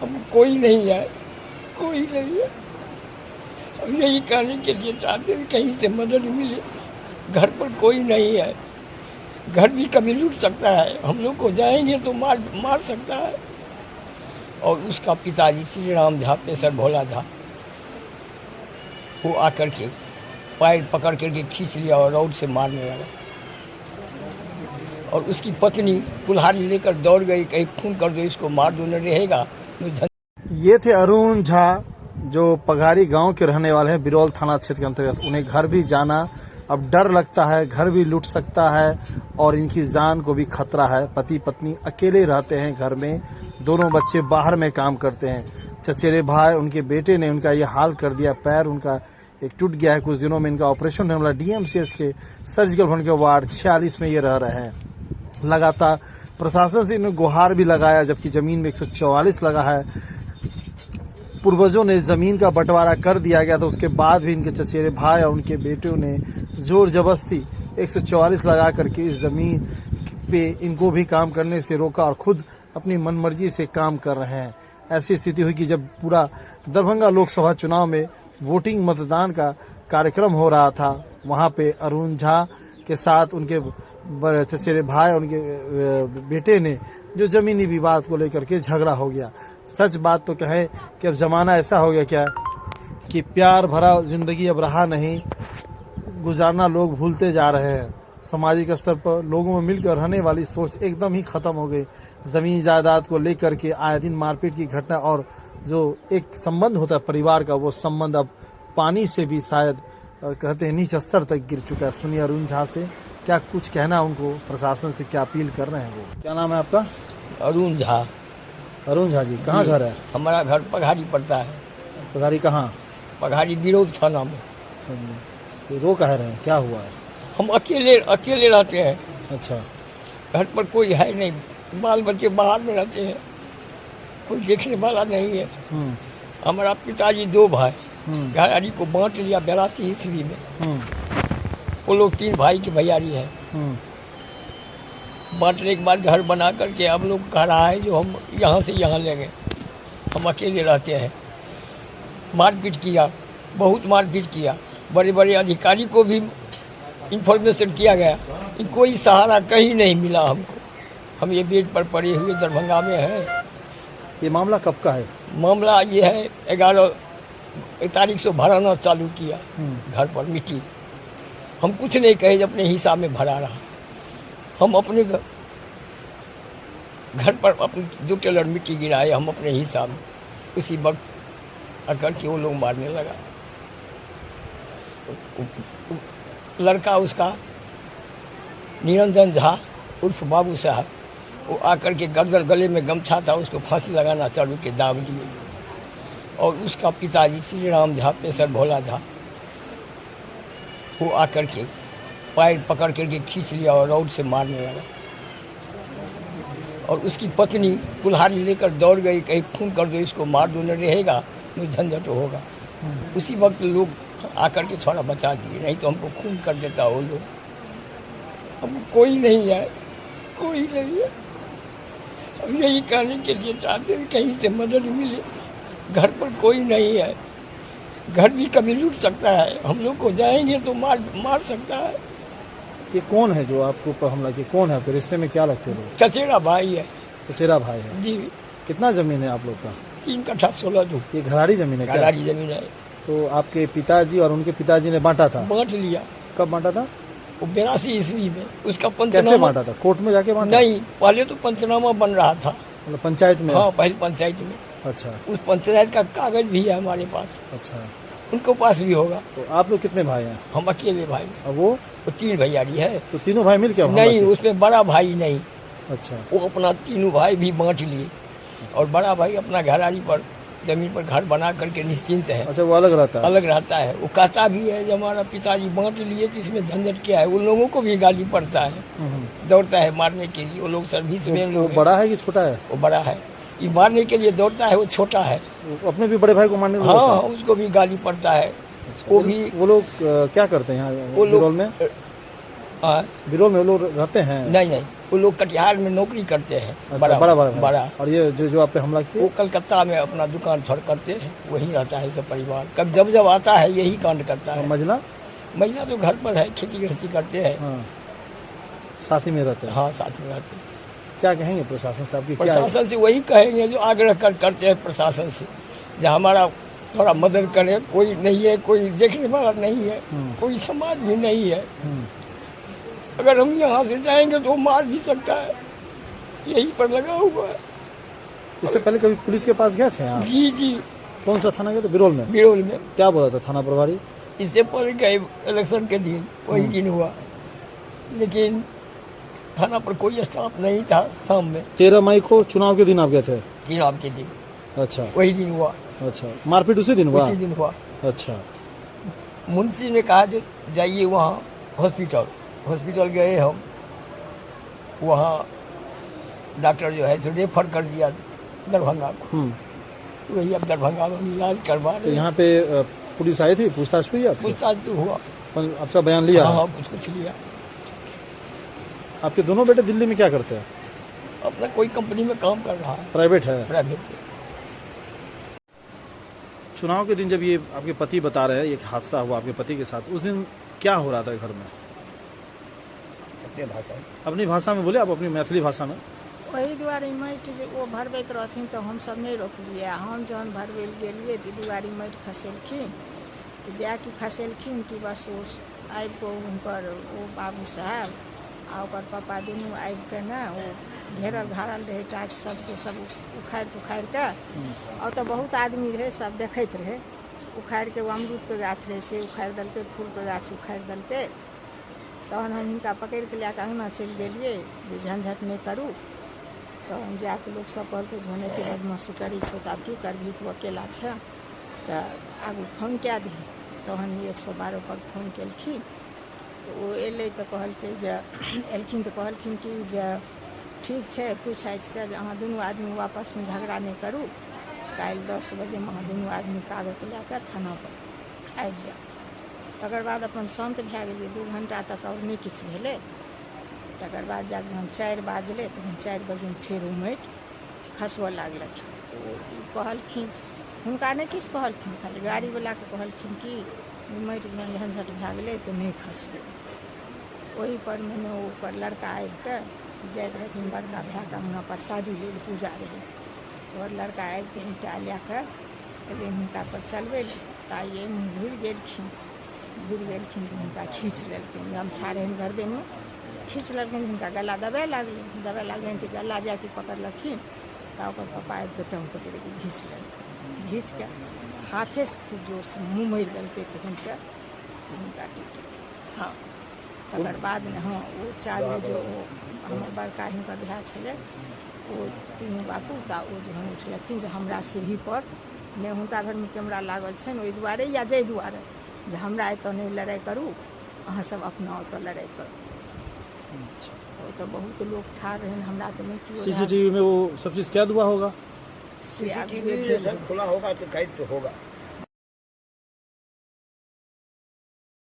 हम कोई नहीं है, कोई नहीं है। हम यही कहने के लिए चाहते हैं कहीं से मदद मिले। घर पर कोई नहीं है, घर भी कभी लूट सकता है, हम लोग को जाएंगे तो मार सकता है। और उसका पिताजी श्री राम झा, पेशर भोला झा, वो आकर के पैर पकड़ करके खींच लिया और रोड से मारने लगा। और उसकी पत्नी कुल्हाड़ी लेकर दौड़ गई, कहीं फोन कर दो, इसको मार दो, न रहेगा। ये थे अरुण झा, जो पघाड़ी गांव के रहने वाले हैं, बिरौल थाना क्षेत्र के अंतर्गत। उन्हें घर भी जाना अब डर लगता है, घर भी लूट सकता है और इनकी जान को भी खतरा है। पति पत्नी अकेले रहते हैं घर में, दोनों बच्चे बाहर में काम करते हैं। चचेरे भाई, उनके बेटे ने उनका ये हाल कर दिया, पैर उनका एक टूट गया है। कुछ दिनों में इनका ऑपरेशन होने वाला। डीएमसीएच के सर्जिकल भवन के वार्ड 46 में ये रह रहे हैं। लगातार प्रशासन से इन्होंने गुहार भी लगाया, जबकि जमीन में 144 लगा है। पूर्वजों ने जमीन का बंटवारा कर दिया गया था, उसके बाद भी इनके चचेरे भाई और उनके बेटों ने जोर जबरदस्ती 144 लगा करके इस जमीन पे इनको भी काम करने से रोका और खुद अपनी मनमर्जी से काम कर रहे हैं। ऐसी स्थिति हुई कि जब पूरा दरभंगा लोकसभा चुनाव में वोटिंग मतदान का कार्यक्रम हो रहा था, वहां पे अरुण झा के साथ उनके चचेरे भाई और उनके बेटे ने जो जमीनी विवाद को लेकर के झगड़ा हो गया। सच बात तो कहें कि अब जमाना ऐसा हो गया क्या कि प्यार भरा जिंदगी अब रहा नहीं, गुजारना लोग भूलते जा रहे हैं। सामाजिक स्तर पर लोगों में मिलकर रहने वाली सोच एकदम ही खत्म हो गई। जमीन जायदाद को लेकर के आए दिन मारपीट की घटना और जो एक संबंध होता है परिवार का, वो संबंध अब पानी से भी शायद कहते हैं नीच स्तर तक गिर चुका है। सुनिए अरुण झा से क्या कुछ कहना, उनको प्रशासन से क्या अपील कर रहे हैं वो। क्या नाम है आपका? अरुण झा। अरुण झा जी, कहाँ घर है? हमारा घर पघाड़ी पड़ता है। पघाड़ी कहाँ? पघाड़ी बिरौल थाना में। रो कह रहे हैं, क्या हुआ है? हम अकेले रहते हैं। अच्छा। घर पर कोई है नहीं, बाल बच्चे बाहर में रहते हैं, कोई देखने वाला नहीं है। हमारा पिताजी 2 भाई घराड़ी को बांट लिया 82 ईस्वी में। वो लोग 3 भाई की भैयारी है। बांटने के बाद घर बना करके अब लोग कह रहा है जो हम यहाँ से यहाँ ले गए। हम अकेले रहते हैं। मारपीट किया, बहुत मारपीट किया, बड़े बड़े अधिकारी को भी इंफॉर्मेशन किया गया, कोई सहारा कहीं नहीं मिला हमको। हम ये बेड पर पड़े हुए दरभंगा में हैं। ये मामला कब का है? मामला ये है 11 तारीख से भराना चालू किया घर पर मिट्टी। हम कुछ नहीं कहे, अपने हिसाब में भरा रहा। हम अपने घर पर अपने 2 टेलर मिट्टी गिराए हम अपने हिसाब में। उसी वक्त आकर के वो लोग मारने लगा। लड़का उसका निरंजन झा उर्फ बाबू साहब, वो आकर के गर्दन गले में गमछा था, उसको फांसी लगाना चालू के दाब दिए। और उसका पिताजी श्री राम झा, पेशर भोला झा, वो आकर के पैर पकड़ करके खींच लिया और रोड से मारने लगा। और उसकी पत्नी कुल्हाड़ी लेकर दौड़ गई, कहीं फोन कर दो, इसको मार दो, न रहेगा, तो झंझट होगा। उसी वक्त लोग आकर के थोड़ा बचा दिए, नहीं तो हमको खून कर देता वो लोग। हम कोई नहीं है, कोई नहीं है। हम यही कहने के लिए चाहते हैं कहीं से मदद मिले। घर पर कोई नहीं है, घर भी कभी लूट सकता है, हम लोग को जाएंगे तो मार सकता है। ये कौन है जो आपको ऊपर हमला किया? कौन है आपके रिश्ते में? क्या लगते हैं लोग? चचेरा भाई है। चचेरा भाई है जी। कितना जमीन है आप लोग का? 3 कट्ठा 16 धूप। ये घराड़ी जमीन है? घराड़ी जमीन है। तो आपके पिताजी और उनके पिताजी ने बांटा था? बांट लिया। कब बांटा था? वो 82 ईस्वी में। उसका पंचनामा कैसे बांटा था? कोर्ट में जाके बांटा? नहीं, पहले तो पंचनामा बन रहा था। मतलब पंचायत में? हाँ, पहले पंचायत में। अच्छा। उस पंचायत का कागज भी है हमारे पास। अच्छा। उनको पास भी होगा। तो आप लोग कितने भाई हैं? हम अकेले भाई। और वो 3 भैयारी है। तो तीनों भाई मिल के? नहीं, उसमें बड़ा भाई नहीं। अच्छा। वो अपना 3 भाई भी बांट लिए और बड़ा भाई अपना घराड़ी पर जमीन पर घर बना करके निश्चिंत है। अच्छा, वो अलग रहता है? अलग रहता है। वो कहता भी है जब हमारा पिताजी बांट लिए तो इसमें झंझट क्या है। उन लोगों को भी गाली पड़ता है, दौड़ता है मारने के लिए। वो लोग सर्विस में लोग। वो बड़ा है कि छोटा है? वो बड़ा है, ये मारने के लिए दौड़ता है। वो छोटा है, अपने भी बड़े भाई को मारने? हाँ, उसको भी गाली पड़ता है। अच्छा। वो भी। वो लोग क्या करते हैं यहाँ वो बिरौल लोग में? हाँ, बिरौल में वो लोग रहते हैं? नहीं नहीं, वो लोग कटिहार में नौकरी करते हैं। अच्छा, बड़ा बड़ा। और ये जो आप पे हमला वो किए? कलकत्ता में अपना दुकान छोड़ करते हैं, वहीं रहता है सब परिवार। कब जब जब आता है यही कांड करता और है। महिला? महिला तो घर पर है, खेती गृहस्थी करते हैं। हाँ, साथ ही में रहते हैं। हाँ, साथ में रहते हैं। क्या कहेंगे प्रशासन से आपकी? क्या प्रशासन से वही कहेंगे जो आग्रह करते हैं प्रशासन से, जो हमारा थोड़ा मदद करे। कोई नहीं है, कोई देखने वाला नहीं है, कोई समाज भी नहीं है। अगर हम यहाँ से जाएंगे तो वो मार भी सकता है, यही पर लगा हुआ है। इससे पहले कभी पुलिस के पास गए थे आप? जी जी, कौन सा थाना गए थे? बिरौल में। बिरौल में। क्या बोला था थाना प्रभारी? इससे पहले गए इलेक्शन के दिन, वही दिन हुआ, लेकिन थाना पर कोई स्टाफ नहीं था। शाम में 13 मई को चुनाव के दिन आप गए थे? चुनाव के दिन, अच्छा वही दिन हुआ। अच्छा, मारपीट उसी दिन हुआ? उसी दिन हुआ। अच्छा, मुंशी ने कहा कि जाइए वहाँ हॉस्पिटल गए हम। वहाँ डॉक्टर जो है तो रेफर कर दिया दरभंगा को। तो वही अब दरभंगा में इलाज करवा तो रहे। यहाँ पे पुलिस आई थी, पूछताछ हुई आपकी? पूछताछ तो हुआ। आपका बयान लिया? हाँ, कुछ लिया। आपके दोनों बेटे दिल्ली में क्या करते हैं? अपना कोई कंपनी में काम कर रहा है, प्राइवेट है? प्राइवेट। चुनाव के दिन जब ये आपके पति बता रहे हैं एक हादसा हुआ आपके पति के साथ, उस दिन क्या हो रहा था घर में? अपनी भाषा में बोले आप, अपनी मैथिली भाषा में। वही दुआरी माटि जे ओ भरबैत रहथिन तऽ हमसब नहि रोकलिए। हम जहन भरबै लए गेलिए तऽ दुआरी माटि खसेलखिन, तऽ जाके खसेलखिन कि बस ओ आबि कऽ हुनकर ओ बाबू साहब आ ओकर पापा दुनू आबि कऽ ने ओ घेरल घारल रहै टाट सबसे सब उखाड़ि तुखाड़ि कऽ। और तऽ बहुत आदमी रहै, सब देखैत रहै। उखाड़ि कऽ ओ अमरूदके गाछ रहै से उखाड़ि देलकै, फूलके गाछ उखाड़ि देलकै। तहन हम हिनका पकड़ि कऽ लए कऽ अङ्गना चलि गेलिए जे झंझट नहि करू। तहन जाके लोक सब कहलकै झोने के बदमाशी करै छौ तऽ आब की करबिही, तू अकेला छै तऽ आगू फोन कए दही। तहन 112 पर फोन केलखिन तऽ ओ एलै तऽ कहलकै जे एलखिन तऽ कहलखिन कि जे ठीक छै, पूछ आछि कऽ जे अहाँ दुनू आदमी आपसमे झगड़ा नहि करू, काल्हि 10 बजेमे अहाँ दुनू आदमी कागज लए कऽ थाना पर आबि जाउ। तकर बाद अपन शान्त भए गेलिए। 2 घंटा तक आओर नहि किछु भेलै। तकर बाद जाके जहन 4 बाजलै तहन 4 बजेमे फेर ओ माटि खसबऽ लागलखिन। तऽ ओ कहलखिन, हुनका नहि किछु कहलखिन, खाली गाड़ीवलाके कहलखिन कि माटि जहन झंझट भए गेलै तऽ नहि खसबै। ओही पर मने ओकर लड़का आबि कऽ जाइत रहथिन बड़का भाइके अङ्गना प्रसादी लेल, पूजा रहै। और लड़का आबि कऽ ईंटा लए कऽ एलै हुनका पर चलबै लए। ताइए घुरि गेलखिन तऽ हुनका खींच लेलखिन, गमछा रहनि गर्दनमे, खींच लेलखिन। हुनका गला दबाइ लागलनि तऽ गला जाके पकड़लखिन तऽ ओकर पप्पा आबि कऽ टाँग पकड़ि कऽ घींच लेलखिन। घींच कऽ हाथेसँ खूब जोरसँ मुँह मारि देलकै तऽ हुनका टूटि। हाँ, तकर बाद ने हाँ ओ चारू जो हमर बड़का हिनकर भाइ छलै ओ तीनू बापू ता ओ जहन उठलखिन जे हमरा सीढ़ी पर ने हुनका घरमे कैमरा लागल छनि ओहि दुआरे या जाहि दुआरे जे हमरा एतऽ नहीं लड़ाई करू, अहाँ सब अपना ओतऽ लड़ाई करू। तो बहुत लोग ठाड़ रहे, हमरा तो नहीं किया। सीसीटीवी में वो सब चीज कैद हुआ होगा? सीसीटीवी खुला होगा तो कैद तो होगा।